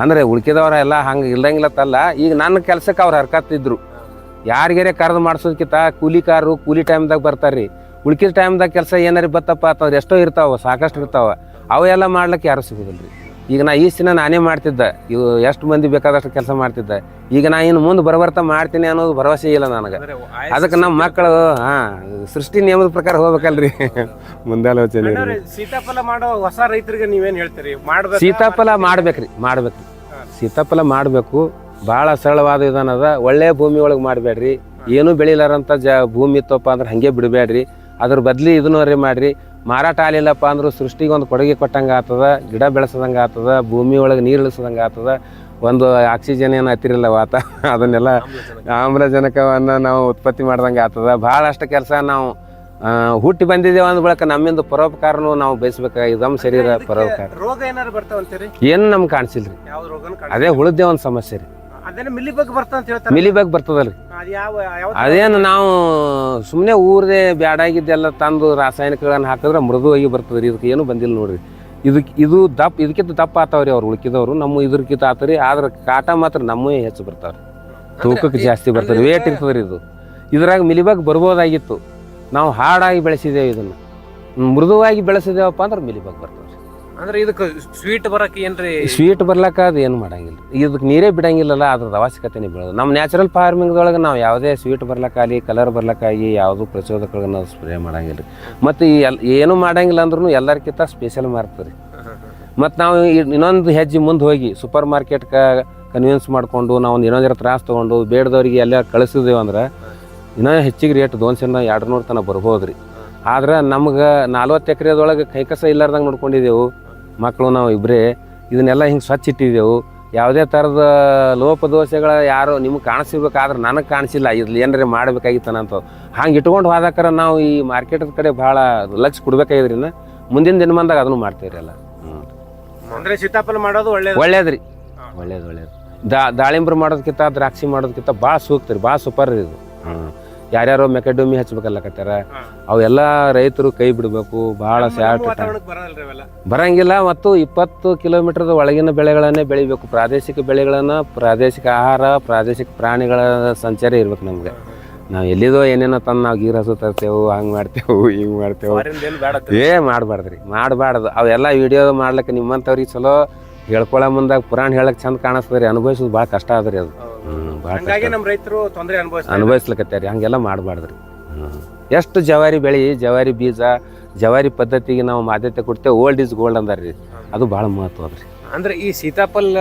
ಅಂದ್ರೆ ಉಳ್ಕಿದವ್ರ ಎಲ್ಲ ಹಂಗೆ ಇಲ್ದಂಗಿಲ್ಲತ್ತಲ್ಲ. ಈಗ ನನ್ನ ಕೆಲ್ಸಕ್ಕೆ ಅವ್ರು ಹರ್ಕತ್ತಿದ್ರು. ಯಾರಿಗಾರೆ ಕರೆದು ಮಾಡಿಸೋದಕ್ಕಿಂತ ಕೂಲಿಕಾರರು ಕೂಲಿ ಟೈಮ್ದಾಗ ಬರ್ತಾರ್ರಿ. ಉಳ್ಕಿದ ಟೈಮ್ದಾಗ ಕೆಲಸ ಏನಾರು ಬತ್ತಪ್ಪ ಅಂತಂದ್ರೆ ಎಷ್ಟೋ ಇರ್ತಾವ, ಸಾಕಷ್ಟು ಇರ್ತಾವ, ಅವೆಲ್ಲ ಮಾಡ್ಲಿಕ್ಕೆ ಯಾರು ಸಿಗೋದಿಲ್ಲ ರೀ. ಈಗ ನಾ ಈ ದಿನ ನಾನೇ ಮಾಡ್ತಿದ್ದೆ, ಇವು ಎಷ್ಟು ಮಂದಿ ಬೇಕಾದಷ್ಟು ಕೆಲಸ ಮಾಡ್ತಿದ್ದೆ. ಈಗ ನಾ ಇನ್ನು ಮುಂದೆ ಬರ್ತಾ ಮಾಡ್ತೀನಿ ಅನ್ನೋದು ಭರವಸೆ ಇಲ್ಲ ನನಗೆ. ಅದಕ್ಕೆ ನಮ್ಮ ಮಕ್ಕಳು ಸೃಷ್ಟಿ ನಿಯಮದ ಪ್ರಕಾರ ಹೋಗ್ಬೇಕಲ್ರಿ. ಮುಂದಾಲೋಚನೆ. ಸೀತಾಫಲ ಮಾಡೋ ಹೊಸ ರೈತರಿಗೆ ನೀವೇನ್ ಹೇಳ್ತೀರಿ? ಸೀತಾಫಲ ಮಾಡ್ಬೇಕ್ರಿ. ಸೀತಾಫಲ ಮಾಡಬೇಕು. ಭಾಳ ಸರಳವಾದ ವಿಧಾನ ಅದ. ಒಳ್ಳೆ ಭೂಮಿ ಒಳಗೆ ಮಾಡಬೇಡ್ರಿ. ಏನೂ ಬೆಳಿಲಾರಂತ ಭೂಮಿ ಇತ್ತಪ್ಪ ಅಂದ್ರೆ ಹಾಗೆ ಬಿಡಬೇಡ್ರಿ. ಅದ್ರ ಬದ್ಲಿ ಇದನ್ನೋರಿ ಮಾಡ್ರಿ. ಮಾರಾಟ ಆಗಲಿಲ್ಲಪ್ಪ ಅಂದ್ರೂ ಸೃಷ್ಟಿಗೆ ಒಂದು ಕೊಡುಗೆ ಕೊಟ್ಟಂಗೆ ಆಗ್ತದ, ಗಿಡ ಬೆಳೆಸೋದಂಗೆ ಆಗ್ತದ, ಭೂಮಿ ಒಳಗೆ ನೀರು ಇಳಿಸೋದಂಗೆ ಆಗ್ತದ. ಒಂದು ಆಕ್ಸಿಜನ್ ಏನು ಹತ್ತಿರಲ್ಲ ವಾತ, ಅದನ್ನೆಲ್ಲ ಆಮ್ಲಜನಕವನ್ನು ನಾವು ಉತ್ಪತ್ತಿ ಮಾಡ್ದಂಗೆ ಆಗ್ತದ. ಭಾಳಷ್ಟು ಕೆಲಸ ನಾವು ಹುಟ್ಟಿ ಬಂದಿದ್ದೇವೆ ಅಂದ ಬಳಿಕ ನಮ್ಮಿಂದ ಪರೋಪಕಾರನು ನಾವು ಬಯಸ್ಬೇಕಾಗಿದೆ. ನಮ್ಮ ಶರೀರ ಪರೋಪಕಾರ. ರೋಗ ಏನಾರು ಬರ್ತಾವಂತೀರಿ? ಏನು ನಮ್ಗೆ ಕಾಣಿಸಿಲ್ರಿ. ಅದೇ ಹುಳದ್ದೇ ಒಂದು ಸಮಸ್ಯೆ ರೀ. ಮಿಲಿಬಗ್ ಬರ್ತಾವ ಮಿಲಿಬಗ್ ಬರ್ತದಲ್ರಿ. ಅದೇನು ನಾವು ಸುಮ್ಮನೆ ಊರದೇ ಬ್ಯಾಡಾಗಿದ್ದೆಲ್ಲ ತಂದು ರಾಸಾಯನಿಕಗಳನ್ನು ಹಾಕಿದ್ರೆ ಮೃದುವಾಗಿ ಬರ್ತದ್ರಿ. ಇದಕ್ಕೆ ಏನು ಬಂದಿಲ್ಲ ನೋಡ್ರಿ. ಇದಕ್ಕಿಂತ ದಪ್ಪ ಆತಾವ್ರಿ ಅವ್ರು ಉಳ್ಕಿದವ್ರು. ನಮ್ಮ ಇದ್ರಕ್ಕಿಂತ ಆತರಿ. ಆದ್ರೆ ಕಾಟ ಮಾತ್ರ ನಮ್ಮೇ ಹೆಚ್ಚು ಬರ್ತಾವ್ರಿ. ತೂಕಕ್ಕೆ ಜಾಸ್ತಿ ಬರ್ತಾರೆ. ವೇಟ್ ಇರ್ತದ್ರಿ ಇದು. ಇದ್ರಾಗ ಮಿಲಿಬಗ್ ಬರ್ಬೋದಾಗಿತ್ತು. ನಾವು ಹಾಡಾಗಿ ಬೆಳೆಸಿದ್ದೇವೆ. ಇದನ್ನು ಮೃದುವಾಗಿ ಬೆಳೆಸಿದೇವಪ್ಪ ಅಂದ್ರೆ ಮಿಲಿಬಗ್ ಬರ್ತವ್ರಿ. ಅಂದ್ರೆ ಇದಕ್ಕೆ ಸ್ವೀಟ್ ಬರಕ್ಕೆ ಏನ್ರಿ? ಸ್ವೀಟ್ ಬರ್ಲಕ್ಕ ಅದು ಏನು ಮಾಡಂಗಿಲ್ಲ. ಇದಕ್ಕೆ ನೀರೇ ಬಿಡಂಗಿಲ್ಲಲ್ಲ, ಅದ್ರದ್ದು ಅವಶ್ಯಕತೆನೇ ಬೀಳೋದು. ನಮ್ಮ ನ್ಯಾಚುರಲ್ ಫಾರ್ಮಿಂಗ್ದೊಳಗೆ ನಾವು ಯಾವುದೇ ಸ್ವೀಟ್ ಬರ್ಲಕ್ಕಾಗಲಿ, ಕಲರ್ ಬರ್ಲಕ್ಕಾಗಿ ಯಾವುದೂ ಪ್ರಚೋದಕಗಳನ್ನ ನಾವು ಸ್ಪ್ರೇ ಮಾಡಂಗಿಲ್ಲ ರೀ. ಮತ್ತು ಏನು ಮಾಡಂಗಿಲ್ಲ ಅಂದ್ರೂ ಎಲ್ಲರಿಗಿಂತ ಸ್ಪೆಷಲ್ ಮಾರ್ತದೆ. ಮತ್ತು ನಾವು ಇನ್ನೊಂದು ಹೆಜ್ಜೆ ಮುಂದೆ ಹೋಗಿ ಸೂಪರ್ ಮಾರ್ಕೆಟ್ಗೆ ಕನ್ವಿನ್ಸ್ ಮಾಡಿಕೊಂಡು ನಾವು ಇನ್ನೊಂದರ ತ್ರಾಸ ತೊಗೊಂಡು ಬೇಡದವ್ರಿಗೆ ಎಲ್ಲ ಕಳಿಸಿದೇವು ಅಂದ್ರೆ ಇನ್ನೂ ಹೆಚ್ಚಿಗೆ ರೇಟ್ 200-200 ತನಕ ಬರ್ಬೋದು ರೀ. ಆದ್ರೆ ನಮ್ಗೆ 40 ಎಕರೆದೊಳಗೆ ಕೈಕಸ ಇಲ್ಲಾರ್ದಂಗೆ ನೋಡ್ಕೊಂಡಿದ್ದೆವು. ಮಕ್ಕಳು ನಾವು ಇಬ್ಬರೇ ಇದನ್ನೆಲ್ಲ ಹಿಂಗೆ ಸ್ವಚ್ಛ ಇಟ್ಟಿದ್ದೆವು. ಯಾವುದೇ ಥರದ ಲೋಪದೋಷಗಳ ಯಾರು ನಿಮ್ಗೆ ಕಾಣಿಸಿರ್ಬೇಕಾದ್ರೆ ನನಗೆ ಕಾಣಿಸಿಲ್ಲ. ಇದ್ರಲ್ಲಿ ಏನಾರ ಮಾಡಬೇಕಾಗಿತ್ತಾನಂತ ಹಂಗೆ ಇಟ್ಕೊಂಡು ಹೋದಾಕರ ನಾವು ಈ ಮಾರ್ಕೆಟ್ ಕಡೆ ಭಾಳ ಲಕ್ಷ ಕೊಡ್ಬೇಕಾಗಿದ್ರಿನ ಮುಂದಿನ ದಿನಮಾನದಾಗ ಅದನ್ನು ಮಾಡ್ತೀವಿ ಎಲ್ಲ. ಅಂದ್ರೆ ಸೀತಾಫಲ ಮಾಡೋದು ಒಳ್ಳೇದ್ರಿ. ಒಳ್ಳೇದು. ದಾಳಿಂಬ್ರ ಮಾಡೋದಕ್ಕಿಂತ ದ್ರಾಕ್ಷಿ ಮಾಡೋದಕ್ಕಿಂತ ಭಾಳ ಸೂಕ್ತ ರೀ. ಭಾಳ ಸೂಪರ್ ರೀ ಇದು. ಯಾರ್ಯಾರೋ ಮೆಕೆಡೋಮಿ ಹಚ್ಬೇಕಲ್ಲಕತ್ತಾರ. ಅವೆಲ್ಲ ರೈತರು ಕೈ ಬಿಡಬೇಕು. ಭಾಳ ಬರಂಗಿಲ್ಲ. ಮತ್ತು 20 ಕಿಲೋಮೀಟರ್ದ ಒಳಗಿನ ಬೆಳೆಗಳನ್ನೇ ಬೆಳಿಬೇಕು. ಪ್ರಾದೇಶಿಕ ಬೆಳೆಗಳನ್ನು, ಪ್ರಾದೇಶಿಕ ಆಹಾರ, ಪ್ರಾದೇಶಿಕ ಪ್ರಾಣಿಗಳ ಸಂಚಾರ ಇರ್ಬೇಕು ನಮ್ಗೆ. ನಾವು ಎಲ್ಲಿದೋ ಏನೇನೋ ತಂದು ನಾವು ಗೀರ್ ಹಸು ತರ್ತೇವೆ, ಹಂಗೆ ಮಾಡ್ತೇವೆ, ಹಿಂಗೆ ಮಾಡ್ತೇವೆ. ಮಾಡಬಾರ್ದು. ಅವೆಲ್ಲ ವಿಡಿಯೋ ಮಾಡ್ಲಿಕ್ಕೆ ನಿಮ್ಮಂಥವ್ರಿಗೆ ಚಲೋ ಹೇಳ್ಕೊಳ್ಳೋ ಮುಂದಾಗ ಪುರಾಣ ಹೇಳಕ್ ಚಂದ ಕಾಣಿಸ್ತದ್ರಿ. ಅನುಭವಿಸೋದು ಭಾಳ ಕಷ್ಟ ಅದ್ರಿ ಅದು. ಅನುಭವಿಸ್ಲಿಕ್ಕತ್ಯಾರಿ. ಹಂಗೆಲ್ಲ ಮಾಡಬಾರ್ದ್ರಿ. ಎಷ್ಟು ಜವಾರಿ ಬೆಳೆ, ಜವಾರಿ ಬೀಜ, ಜವಾರಿ ಪದ್ಧತಿಗೆ ನಾವು ಆದ್ಯತೆ ಕೊಡ್ತೇವೆ. ಓಲ್ಡ್ ಈಸ್ ಗೋಲ್ಡ್ ಅಂದಾರ್ರಿ. ಅದು ಭಾಳ ಮಹತ್ವ ಅದ್ರಿ. ಅಂದ್ರೆ ಈ ಸೀತಾಫಲ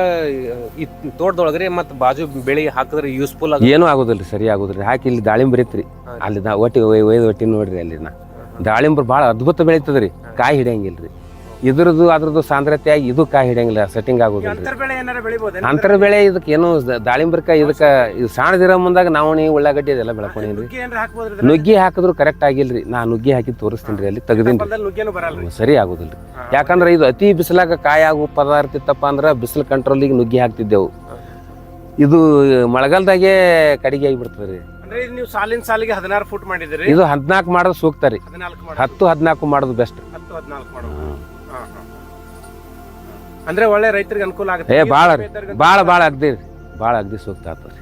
ಈ ತೋಟದೊಳಗ್ರಿ ಮತ್ತು ಬಾಜು ಬೆಳೆ ಹಾಕಿದ್ರೆ ಯೂಸ್ಫುಲ್ ಏನೂ ಆಗೋದಿಲ್ರಿ. ಸರಿ ಆಗೋದಿಲ್ರಿ. ಹಾಕಿ ಇಲ್ಲಿ ದಾಳಿಂಬ್ರಿ ಐತ್ರಿ. ಅಲ್ಲಿ ಒಟ್ಟಿ ನೋಡ್ರಿ. ಅಲ್ಲಿನ ದಾಳಿಂಬ್ರ ಭಾಳ ಅದ್ಭುತ ಬೆಳೀತದ್ರಿ. ಕಾಯಿ ಹಿಡಿಯಂಗಿಲ್ರಿ. ಅದ್ರದ್ದು ಸಾಂದ್ರತೆಯಾಗಿ ಇದು ಕಾಯಿ ಹಿಡಿಯಂಗಿಲ್ಲ, ಸೆಟ್ಟಿಂಗ್ ಆಗೋದಿಲ್ಲ. ಅಂತರ ಬೆಳೆ ಇದಕ್ಕೆ ಏನು ದಾಳಿಂಬ್ರಕ ಇದಕ್ಕೆ ಇದು ಸಣ್ಣದಿರೋ ಮುಂದಾಗ ನಾವು ಉಳ್ಳಾಗಡ್ಡಿ ಅದೆಲ್ಲ ಬೆಳ್ಕೊಂಡೇನ್ರಿ. ನುಗ್ಗಿ ಹಾಕಿದ್ರು ಕರೆಕ್ಟ್ ಆಗಿಲ್ರಿ. ನಾ ನುಗ್ಗಿ ಹಾಕಿ ತೋರಿಸ್ತೀನಿ ಅಲ್ಲಿ ತೆಗ್ದೀನಿ. ಸರಿ ಆಗೋದಿಲ್ರಿ. ಯಾಕಂದ್ರೆ ಇದು ಅತಿ ಬಿಸಿಲಾಗ ಕಾಯಿ ಆಗೋ ಪದಾರ್ಥ ಇತ್ತಪ್ಪ ಅಂದ್ರೆ ಬಿಸಿಲು ಕಂಟ್ರೋಲಿಗೆ ನುಗ್ಗಿ ಹಾಕ್ತಿದ್ದೆವು. ಇದು ಮಳೆಗಾಲದಾಗೆ ಕಡಿಗೆ ಆಗಿಬಿಡ್ತದ್ರಿ. ನೀವು ಸಾಲಿನ ಸಾಲಿಗೆ 16 ಫುಟ್ ಮಾಡಿದ್ರಿ. ಇದು 14 ಮಾಡೋದು ಸೂಕ್ತ ರೀ. 10-14 ಮಾಡೋದು ಬೆಸ್ಟ್. ಅಂದ್ರೆ ಒಳ್ಳೆ ರೈತರಿಗೆ ಅನುಕೂಲ ಆಗುತ್ತೆ. ಭಾಳ ಅಗ್ದಿ ಸೂಕ್ತ ಆಗ್ತದೆ.